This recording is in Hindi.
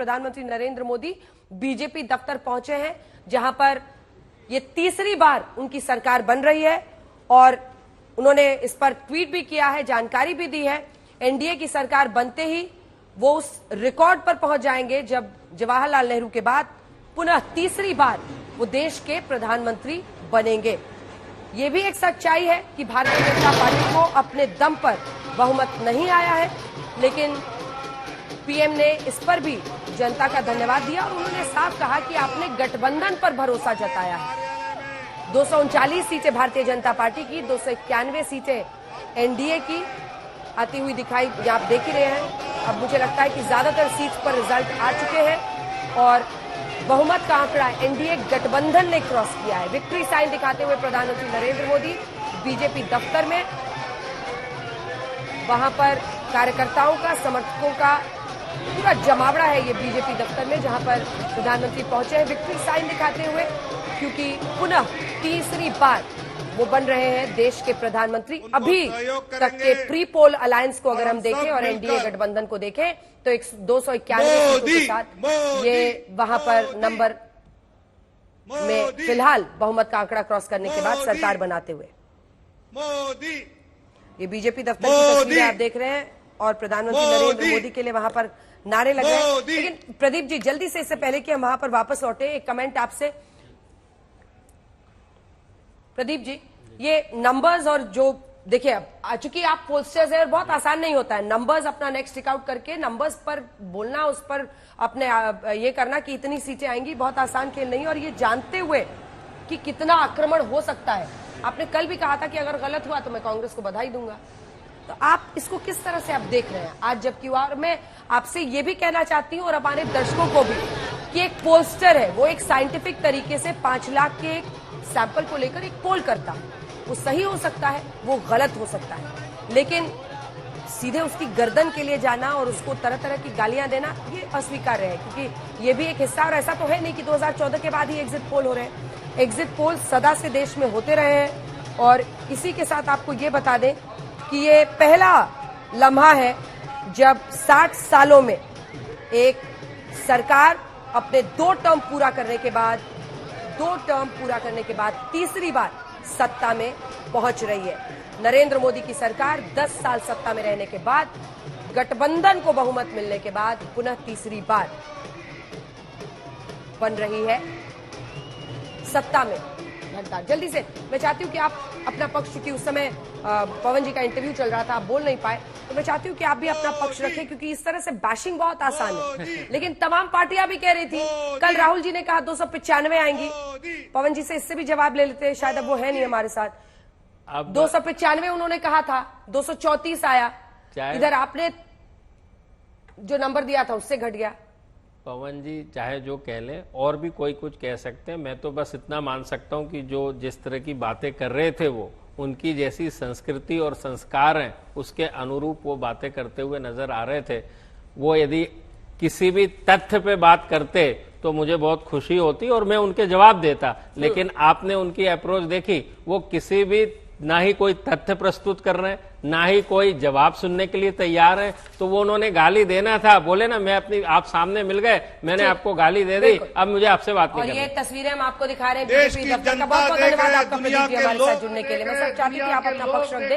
प्रधानमंत्री नरेंद्र मोदी बीजेपी दफ्तर पहुंचे हैं, जहां पर ये तीसरी बार उनकी सरकार बन रही है और उन्होंने इस पर ट्वीट भी किया है, जानकारी भी दी है। एनडीए की सरकार बनते ही वो उस रिकॉर्ड पर पहुंच जाएंगे जब जवाहरलाल नेहरू के बाद पुनः तीसरी बार वो देश के प्रधानमंत्री बनेंगे। ये भी एक सच्चाई है कि भारतीय जनता पार्टी को अपने दम पर बहुमत नहीं आया है, लेकिन पीएम ने इस पर भी जनता का धन्यवाद दिया और उन्होंने साफ कहा कि आपने गठबंधन पर भरोसा जताया है। 239 सीटें भारतीय जनता पार्टी की, 291 सीटें एनडीए की आती हुई दिखाई आप देख ही रहे हैं। अब मुझे लगता है कि ज्यादातर सीट पर रिजल्ट आ चुके हैं और बहुमत का आंकड़ा एनडीए गठबंधन ने क्रॉस किया है। विक्ट्री साइन दिखाते हुए प्रधानमंत्री नरेंद्र मोदी बीजेपी दफ्तर में, वहां पर कार्यकर्ताओं का, समर्थकों का पूरा जमावड़ा है ये बीजेपी दफ्तर में, जहां पर प्रधानमंत्री पहुंचे हैं विक्ट्री साइन दिखाते हुए, क्योंकि पुनः तीसरी बार वो बन रहे हैं देश के प्रधानमंत्री। अभी तक के प्री पोल अलायंस को अगर हम देखें और एनडीए गठबंधन को देखें तो 291 सीटों के साथ ये वहां पर नंबर में फिलहाल बहुमत का आंकड़ा क्रॉस करने के बाद सरकार बनाते हुए ये बीजेपी दफ्तर की तस्वीरें आप देख रहे हैं और प्रधानमंत्री नरेंद्र मोदी के लिए वहां पर नारे लग रहे हैं। लेकिन प्रदीप जी, जल्दी से, इससे पहले कि हम वहां पर वापस लौटे, एक कमेंट आपसे। प्रदीप जी, ये नंबर्स और जो देखिए, अब चूंकि आप पोस्टर्स हैं, बहुत आसान नहीं होता है नंबर्स अपना नेक्स्ट टिक आउट करके नंबर्स पर बोलना, उस पर अपने ये करना कि इतनी सीटें आएंगी, बहुत आसान खेल नहीं। और ये जानते हुए कि कितना आक्रमण हो सकता है, आपने कल भी कहा था कि अगर गलत हुआ तो मैं कांग्रेस को बधाई दूंगा, तो आप इसको किस तरह से आप देख रहे हैं आज? जबकि और मैं आपसे ये भी कहना चाहती हूँ और हमारे दर्शकों को भी कि एक पोस्टर है, वो एक साइंटिफिक तरीके से 5 लाख के एक सैंपल को लेकर एक पोल करता है। वो सही हो सकता है, वो गलत हो सकता है, लेकिन सीधे उसकी गर्दन के लिए जाना और उसको तरह तरह की गालियां देना, ये अस्वीकार्य है, क्योंकि ये भी एक हिस्सा। और ऐसा तो है नहीं कि 2014 के बाद ही एग्जिट पोल हो रहे हैं। एग्जिट पोल सदा से देश में होते रहे हैं और इसी के साथ आपको ये बता दें कि ये पहला लम्हा है जब 60 सालों में एक सरकार अपने 2 टर्म पूरा करने के बाद तीसरी बार सत्ता में पहुंच रही है। नरेंद्र मोदी की सरकार 10 साल सत्ता में रहने के बाद, गठबंधन को बहुमत मिलने के बाद पुनः तीसरी बार बन रही है सत्ता में। जल्दी से मैं चाहती हूं कि आप अपना पक्ष, क्योंकि उस समय पवन जी का इंटरव्यू चल रहा था, आप बोल नहीं पाए, तो मैं चाहती हूं कि आप भी अपना पक्ष रखें, क्योंकि इस तरह से बैशिंग बहुत आसान है। लेकिन तमाम पार्टियां भी कह रही थी, कल राहुल जी ने कहा 295 आएंगी। पवन जी से इससे भी जवाब ले लेते हैं, शायद अब वो है नहीं हमारे साथ। 295 उन्होंने कहा था, 234 आया, इधर आपने जो नंबर दिया था उससे घट गया। पवन जी चाहे जो कह लें, और भी कोई कुछ कह सकते हैं, मैं तो बस इतना मान सकता हूं कि जो जिस तरह की बातें कर रहे थे वो उनकी जैसी संस्कृति और संस्कार हैं उसके अनुरूप वो बातें करते हुए नजर आ रहे थे। वो यदि किसी भी तथ्य पे बात करते तो मुझे बहुत खुशी होती और मैं उनके जवाब देता, लेकिन आपने उनकी अप्रोच देखी, वो किसी भी, ना ही कोई तथ्य प्रस्तुत कर रहे हैं, ना ही कोई जवाब सुनने के लिए तैयार है। तो वो उन्होंने गाली देना था, बोले ना मैं अपनी, आप सामने मिल गए, मैंने आपको गाली दे दी, अब मुझे आपसे बात नहीं करनी। और ये तस्वीरें हम आपको दिखा रहे हैं बीजेपी दफ्तर का। बहुत बहुत धन्यवाद आपका प्रदीप जी हमारे साथ जुड़ने के लिए। मैं सब चाहती हूँ कि आप अपना पक्ष रख दें।